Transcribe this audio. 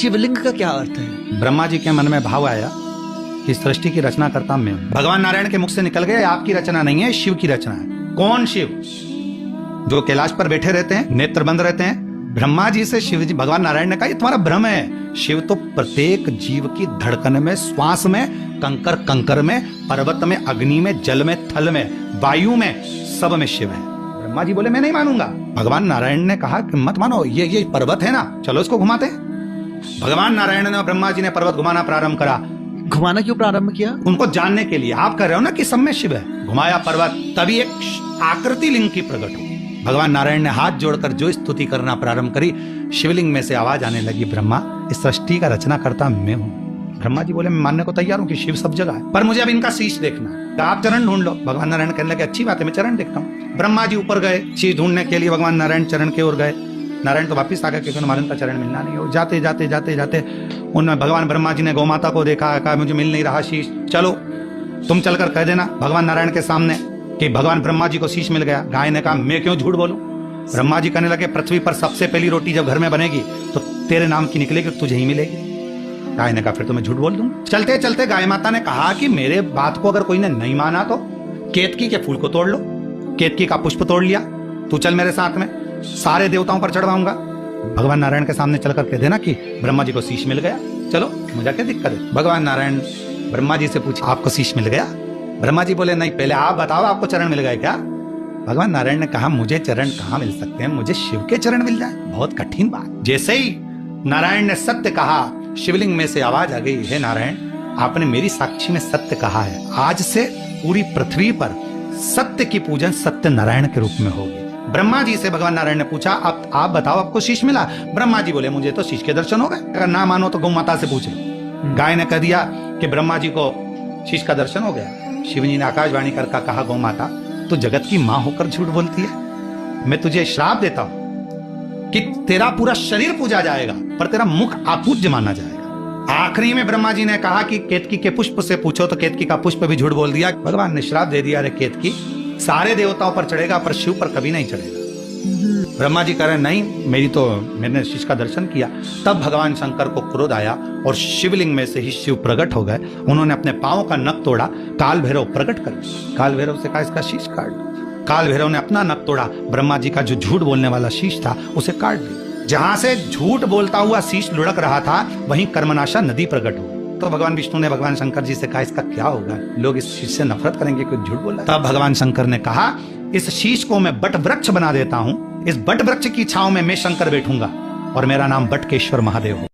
शिवलिंग का क्या अर्थ है? ब्रह्मा जी के मन में भाव आया कि सृष्टि की रचना करता मैं हूं। भगवान नारायण के मुख से निकल गए, आपकी रचना नहीं है, शिव की रचना है। कौन शिव? जो कैलाश पर बैठे रहते हैं, नेत्र बंद रहते हैं। ब्रह्मा जी से शिव जी, भगवान नारायण ने कहा ये तुम्हारा भ्रम है। शिव तो प्रत्येक जीव की धड़कन में, श्वास में, कंकर कंकर में, पर्वत में, अग्नि में, जल में, थल में, वायु में, सब में शिव है। ब्रह्मा जी बोले मैं नहीं मानूंगा। भगवान नारायण ने कहा कि मत मानो, ये पर्वत है ना, चलो इसको घुमाते। भगवान नारायण ने और ब्रह्मा जी ने पर्वत घुमाना प्रारंभ करा। घुमाना क्यों प्रारंभ किया? उनको जानने के लिए। आप कह रहे हो ना कि सब में शिव है। घुमाया पर्वत, तभी एक आकृति लिंग की प्रकट हुई। भगवान नारायण ने हाथ जोड़कर जो स्तुति करना प्रारंभ करी, शिवलिंग में से आवाज आने लगी, ब्रह्मा इस सृष्टि का रचना करता मैं हूँ। ब्रह्मा जी बोले मैं मानने को तैयार हूँ कि शिव सब जगह है, पर मुझे अब इनका शीश देखना है। आप चरण ढूंढ लो। भगवान नारायण कहने लगे अच्छी बात है, मैं चरण देखता हूँ। ब्रह्मा जी ऊपर गए शीश ढूंढने के लिए, भगवान नारायण चरण की ओर गए। नारायण तो वापिस आ गए क्योंकि हमारे उनका चरण मिलना नहीं हो। जाते जाते जाते जाते उनमें भगवान ब्रह्मा जी ने गौ माता को देखा, कहा मुझे मिल नहीं रहा शीश, चलो तुम चलकर कह देना भगवान नारायण के सामने कि भगवान ब्रह्मा जी को शीश मिल गया। गाय ने कहा मैं क्यों झूठ बोलूं। ब्रह्मा जी कहने लगे पृथ्वी पर सबसे पहली रोटी जब घर में बनेगी तो तेरे नाम की निकलेगी, तुझे ही मिलेगी। गाय ने कहा फिर तो मैं झूठ बोल दूं। चलते चलते गाय माता ने कहा कि मेरे बात को अगर कोई ने नहीं माना तो केतकी के फूल को तोड़ लो। केतकी का पुष्प तोड़ लिया, तू चल मेरे साथ में, सारे देवताओं पर चढ़वाऊंगा। भगवान नारायण के सामने चलकर कह देना कि ब्रह्मा जी को शीश मिल गया, चलो मुझे क्या दिक्कत है। भगवान नारायण ब्रह्मा जी से पूछे आपको शीश मिल गया? ब्रह्मा जी बोले नहीं, पहले आप बताओ आपको चरण मिल गए क्या? भगवान नारायण ने कहा मुझे चरण कहाँ मिल सकते हैं, मुझे शिव के चरण मिल जाए, बहुत कठिन बात। जैसे ही नारायण ने सत्य कहा, शिवलिंग में से आवाज आ गई, हे नारायण आपने मेरी साक्षी में सत्य कहा है, आज से पूरी पृथ्वी पर सत्य की पूजन सत्य नारायण के रूप में होगी। ब्रह्मा जी से भगवान नारायण ने पूछा अब आप बताओ आपको शीश मिला? ब्रह्मा जी बोले मुझे तो शीश के दर्शन हो गए। अगर ना मानो तो गौ माता से पूछ लो। गाय ने कह दिया कि ब्रह्मा जी को शीश का दर्शन हो गया। शिव जी ने आकाशवाणी करके कहा गौ माता तो जगत की मां होकर झूठ बोलती है, मैं तुझे श्राप देता हूं कि तेरा पूरा शरीर पूजा जाएगा पर तेरा मुख अपूज्य माना जाएगा। आखिरी में ब्रह्मा जी ने कहा कि केतकी के पुष्प से पूछो, तो केतकी का पुष्प भी झूठ बोल दिया। भगवान ने श्राप दे दिया, अरे केतकी सारे देवताओं पर चढ़ेगा पर शिव पर कभी नहीं चढ़ेगा। ब्रह्मा जी कह रहे नहीं, मैंने शीश का दर्शन किया। तब भगवान शंकर को क्रोध आया और शिवलिंग में से ही शिव प्रकट हो गए। उन्होंने अपने पांव का नख तोड़ा, काल भैरव प्रकट कर दिया। काल भैरव से कहा इसका शीश काट दो। काल भैरव ने अपना नख तोड़ा, ब्रह्मा जी का जो झूठ बोलने वाला शीश था उसे काट दिया। जहां से झूठ बोलता हुआ शीश लुढ़क रहा था वहीं कर्मनाशा नदी प्रकट हो। तो भगवान विष्णु ने भगवान शंकर जी से कहा इसका क्या होगा, लोग इस शीश से नफरत करेंगे क्योंकि झूठ बोला। तब भगवान शंकर ने कहा इस शीश को मैं बट वृक्ष बना देता हूं, इस बट वृक्ष की छांव में मैं शंकर बैठूंगा और मेरा नाम बटकेश्वर महादेव हो।